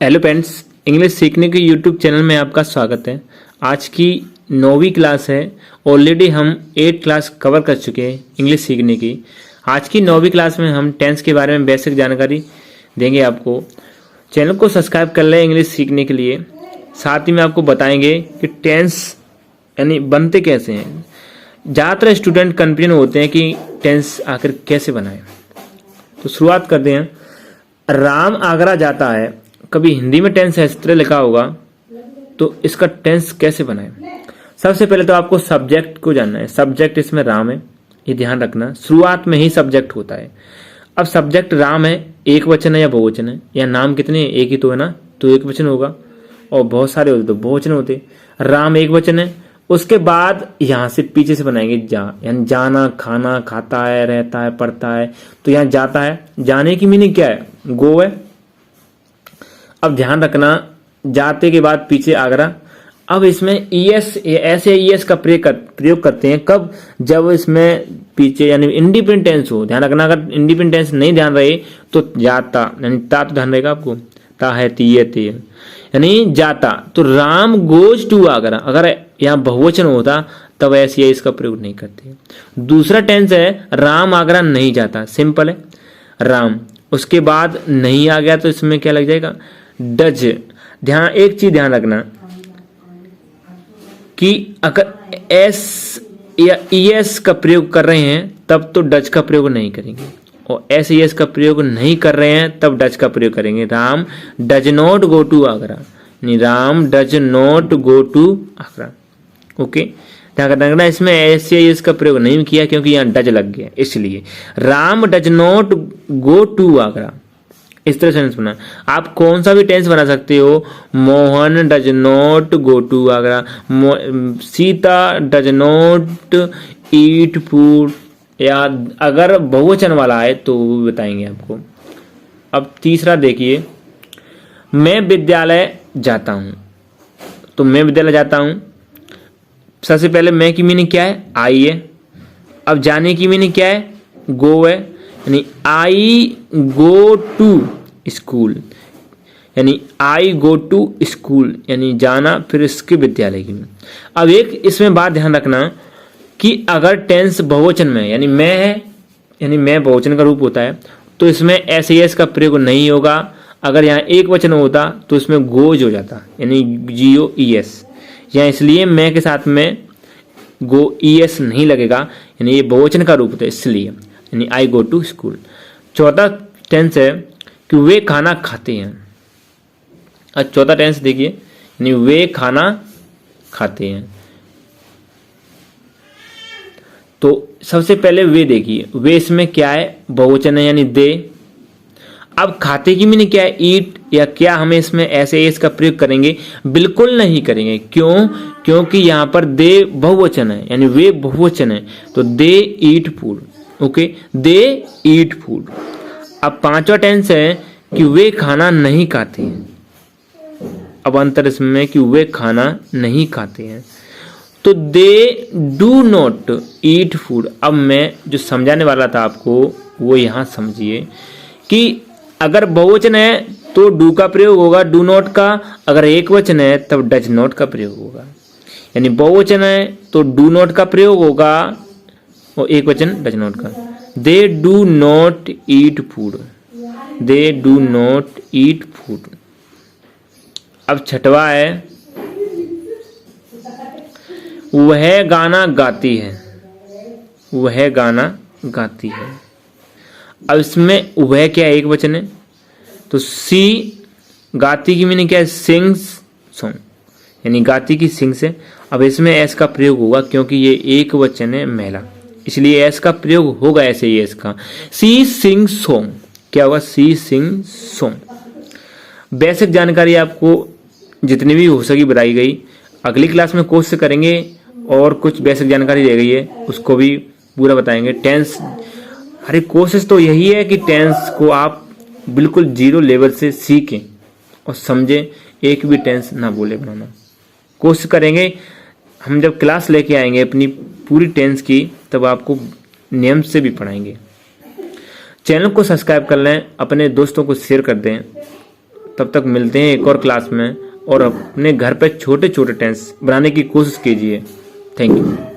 Hello friends, English सीखने के YouTube channel में आपका स्वागत है। आज की 9वीं क्लास है। ऑलरेडी हम 8 क्लास कवर कर चुके हैं इंग्लिश सीखने की। आज की 9वीं क्लास में हम टेंस के बारे में बेसिक जानकारी देंगे आपको। चैनल को सब्सक्राइब कर लें इंग्लिश सीखने के लिए। साथ ही में आपको बताएंगे कि टेंस यानी बनते कैसे हैं। ज़्यादातर स्टूडेंट कन्फ्यूजन होते हैं कि टेंस आखिर कैसे बनाएं। तो शुरुआत करते हैं। राम आगरा जाता है, कभी हिंदी में टेंस इस तरह लिखा होगा, तो इसका टेंस कैसे बनाएं। सबसे पहले तो आपको सब्जेक्ट को जानना है। सब्जेक्ट इसमें राम है, ये ध्यान रखना। शुरुआत में ही सब्जेक्ट होता है। अब सब्जेक्ट राम है, एक वचन है या बहुवचन है, या नाम कितने, एक ही तो है ना, तो एक वचन होगा। और बहुत सारे होते तो बहुवचन होते। राम एक वचन है। उसके बाद यहां से पीछे से बनाएंगे जा, यानी जाना, खाना, खाता है, रहता है, पढ़ता है। तो यहाँ जाता है, जाने की मीनिंग क्या है, गो है। अब ध्यान रखना, जाते के बाद पीछे आगरा। अब इसमें ईएस, ऐसे ईएस का प्रयोग करते हैं कब, जब इसमें पीछे यानी इंडिपेंडेंट टेंस हो। ध्यान रखना, अगर इंडिपेंडेंट टेंस नहीं ध्यान रहे तो जाता, यानी ता तो ध्यान रहेगा आपको, ता है तीये ते, यानी जाता। तो राम गोज टू आगरा, अगर यहाँ बहुवचन होता तब ऐसे इसका प्रयोग नहीं करते। दूसरा टेंस है राम आगरा नहीं जाता, सिंपल है राम। उसके बाद नहीं आ गया तो इसमें क्या लग जाएगा, डज। ध्यान, एक चीज ध्यान रखना कि अगर एस या ईएस का प्रयोग कर रहे हैं तब तो डज का प्रयोग नहीं करेंगे, और एस ईएस का प्रयोग नहीं कर रहे हैं तब डज का प्रयोग करेंगे। Ram does not go to Agra, Ram does not go to Agra. Okay, ध्यान रखना, इसमें एस या ईएस का प्रयोग नहीं किया क्योंकि यहाँ डज लग गया, इसलिए Ram does not go to Agra. इस तरह सेंटेंस बना। आप कौन सा भी टेंस बना सकते हो। Mohan does not go to Agra, Sita does not eat food, या अगर बहुवचन वाला है तो वो भी बताएंगे आपको। अब तीसरा देखिए, मैं विद्यालय जाता हूं। तो मैं विद्यालय जाता हूं, सबसे पहले मैं की मीनिंग क्या है, आई है। अब जाने की मीनिंग क्या है, गो है, यानी आई गो टू स्कूल, यानी आई गो टू स्कूल, यानी जाना, फिर इसके विद्यालय की। अब एक इसमें बात ध्यान रखना कि अगर टेंस बहुवचन में यानी मैं है, यानी मैं बहुवचन का रूप होता है, तो इसमें एस एस का प्रयोग नहीं होगा। अगर यहाँ एक वचन होता तो इसमें गोज हो जाता, यानी जीओ ई एस। यहाँ इसलिए मैं के साथ में गो ई एस नहीं लगेगा, यानी ये बहुवचन का रूप होता है, इसलिए यानी आई गो टू स्कूल। चौथा टेंस है कि वे खाना खाते हैं। अब चौथा टेंस देखिए, यानी वे खाना खाते हैं। तो सबसे पहले वे देखिए, वे इसमें क्या है, बहुवचन है, यानी दे। अब खाते की मीनिंग क्या है, ईट, या क्या हमें इसमें ऐसे इसका प्रयोग करेंगे, बिल्कुल नहीं करेंगे। क्यों, क्योंकि यहां पर दे बहुवचन है, यानी वे बहुवचन है, तो दे ईट फूड। ओके, दे ईट फूड। अब पांचवा टेंस है कि वे खाना नहीं खाते हैं। अब अंतर इसमें कि वे खाना नहीं खाते हैं, तो they do not eat food. अब मैं जो समझाने वाला था आपको वो यहां समझिए कि अगर बहुवचन है तो डू का प्रयोग होगा, डू नॉट का। अगर एक वचन है तब डज नॉट का प्रयोग होगा, यानी बहुवचन है तो डू नॉट का प्रयोग होगा, और एक वचन डज नॉट का। They do not eat food, they do not eat food. अब छठवा है, वह गाना गाती है, वह गाना गाती है। अब इसमें वह क्या है, एक वचन है, तो सी गाती की मीनिंग क्या है, सिंग्स सॉन्ग, यानी गाती की सिंग्स है। अब इसमें एस का प्रयोग होगा क्योंकि ये एक वचन है महिला, इसलिए एस का प्रयोग होगा ऐसे ही एस का। सी सिंग सॉन्ग, क्या होगा, सी सिंग सॉन्ग। बेसिक जानकारी आपको जितनी भी हो सकी बताई गई। अगली क्लास में कोशिश करेंगे और कुछ बेसिक जानकारी रह गई है उसको भी पूरा बताएंगे। टेंस, हर कोशिश तो यही है कि टेंस को आप बिल्कुल जीरो लेवल से सीखें और समझें, एक भी टेंस ना बोले बनाना कोशिश करेंगे। हम जब क्लास लेके आएंगे अपनी पूरी टेंस की, तब आपको नियम से भी पढ़ाएंगे। चैनल को सब्सक्राइब कर लें, अपने दोस्तों को शेयर कर दें। तब तक मिलते हैं एक और क्लास में, और अपने घर पे छोटे छोटे टेंस बनाने की कोशिश कीजिए। Thank you.